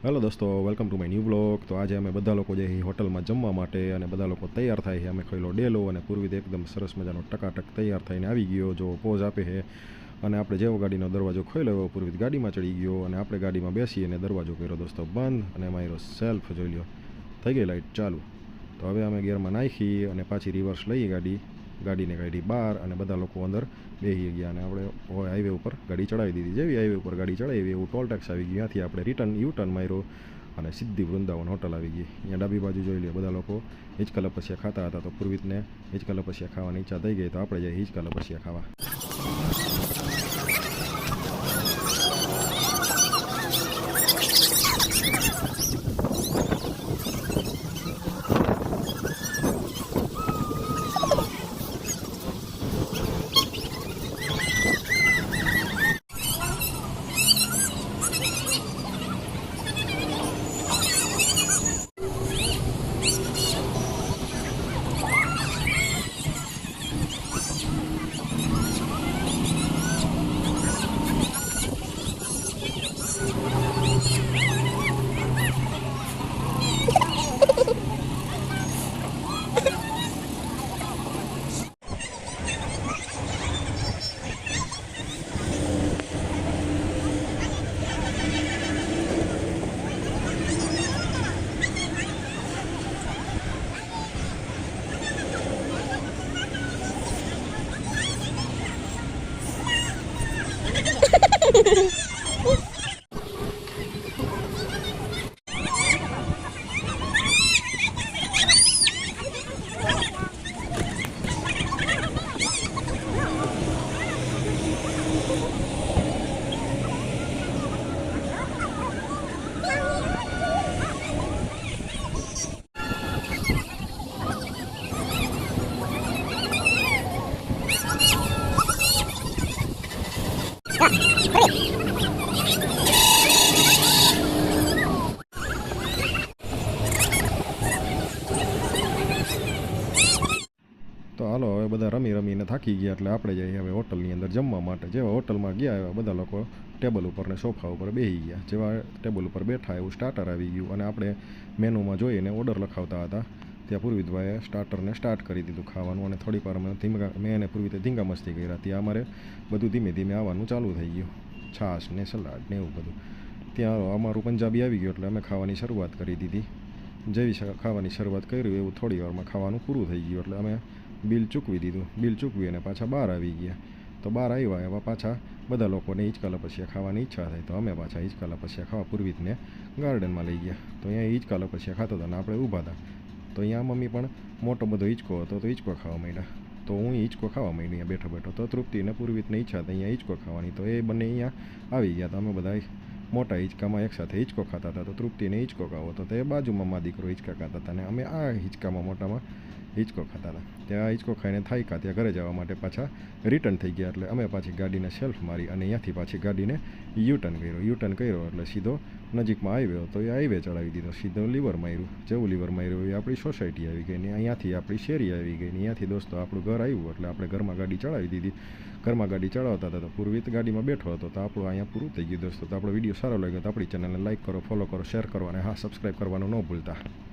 Hello दोस्तों, welcome to my new blog. तो आज अमे बधा लोग जे होटल में जमवा माटे अने बधा लोग तैयार थाय छे। अमे खईलो डेलो अने पूर्वी एकदम सरस मजानो टकाटक तैयार थईने आवी गयो। जो पोज आपे है अने आपणे जेवो गाडीनो दरवाजो खोल्यो पूर्वी गाड़ी में चढ़ी गयो अने आपणे गाड़ी में बेसी अने दरवाजो कर्यो दोस्तों बंद अने मारो सेल्फ जोई ल्यो थई गई लाइट चालू। तो हवे अमे गियर में नाखी अने पाછી रिवर्स लई गाड़ी ने काढी बहार अने बधा लोग अंदर बेही गया अने आपणे हाईवे पर गाड़ी चढ़ावी दीधी। जेवी हाईवे पर गाड़ी चढ़ावी एवं टोल टेक्स आई गयो। त्याथी आपणे रिटर्न यू टर्न मार्यो अने सीधी वृंदावन होटल आई गई। अहींया डाबी बाजू जोई लो बधा लोग हिचका लपसिया खाता हता। तो पूर्वीतने हिचका लपसिया खावानी इच्छा थई गई। तो आपणे जईए हिचका लपसिया खावा। तो हालो हवे बधा रमी रमीने थाकी गया एटले आपणे जईए हवे होटलनी अंदर जमवा माटे। जेवा होटल में गया एवा बधा लोको टेबल पर ने सोफा पर बेही गया। जेवा टेबल पर बैठा एवं स्टार्टर आई गयुं अने आपणे मेनू में जोईने ऑर्डर लखावता हता। त्यां पूर्वीतभाઈએ स्टार्टर ने स्टार्ट करी दीधुं खावानुं अने थोड़ी वार में धींगा मैं अने पूर्वीते धींगा मस्ती कर्या। त्यां अमारे बधुं धीमे धीमे आववानुं चालू थई गयुं। छाश ने सलाड ने एवुं बधुं। त्यां अमारुं पंजाबी आई गयुं एटले अमे खावानी शरूआत करी दीधी। जेवी खावानी शरूआत करी एवुं थोड़ी वार में खावानुं पूरुं थई गयुं एटले अमे बिल चूकवी दीधुं। बिल चूकवी अने पाछा बहार आवी गया। तो बहार आव्या एवा पाछा बधा लोकोने हिचका लपसिया खावानी इच्छा थई। तो अमे पाछा हिचका लपसिया खावा पूर्वीतने गार्डन में लई गया। तो अहींया हिचका लपसिया खाता था ने आपणे ऊभा था। तो अहींया मम्मी पण मोटो बधो हिचको हतो तो हिचको खावा मांड्या। तो हूँ हिचको खावा मांडी बैठो बैठो। तो तृप्ति ने पूर्वीतने इच्छा थी अहींया हिचको खावानी। तो ए बने अहींया आवी गया। तो अमे बधा मोटा हिचका में एक साथ हिचको खाता था। तो तृप्ति ने हिचको खावो तो ते बाजू में मा दीकरो हिचका खाता था ने अमे आ हिचका में मोटा में हिचको खाता था। त्या हिचको खाईने थाक्या त्या घरे जवा माटे पाछा रिटर्न थई गया। एटले अमे पाછી गाडीने सेल्फ मारी अने अहींयाथी पाછી गाडीने यू टर्न कर्यो एटले सीधो नजीक में हाईवे तो ए हाईवे चढ़ावी दीधो। सीधो लीवर मार्युं। जेवुं लीवर मार्युं ए आपणी सोसायटी आई गई ने अहींयाथी आपणी शेरी आई गई ने अहींयाथी दोस्तों आपणुं घर आव्युं एटले आपणे घरमां गाडी चढ़ावी दीधी। घरमां गाडी चढ़ावता था तो पूर्वीत गाड़ी में बैठो हतो। तो आपणुं अहींया पूरुं थई गयुं दोस्तों। तो आपणो विडियो सारो लाग्यो तो आपणी चेनलने लाइक करो, फॉलो करो, शेर करो अने हाँ सब्सक्राइब करवानुं न भूलता।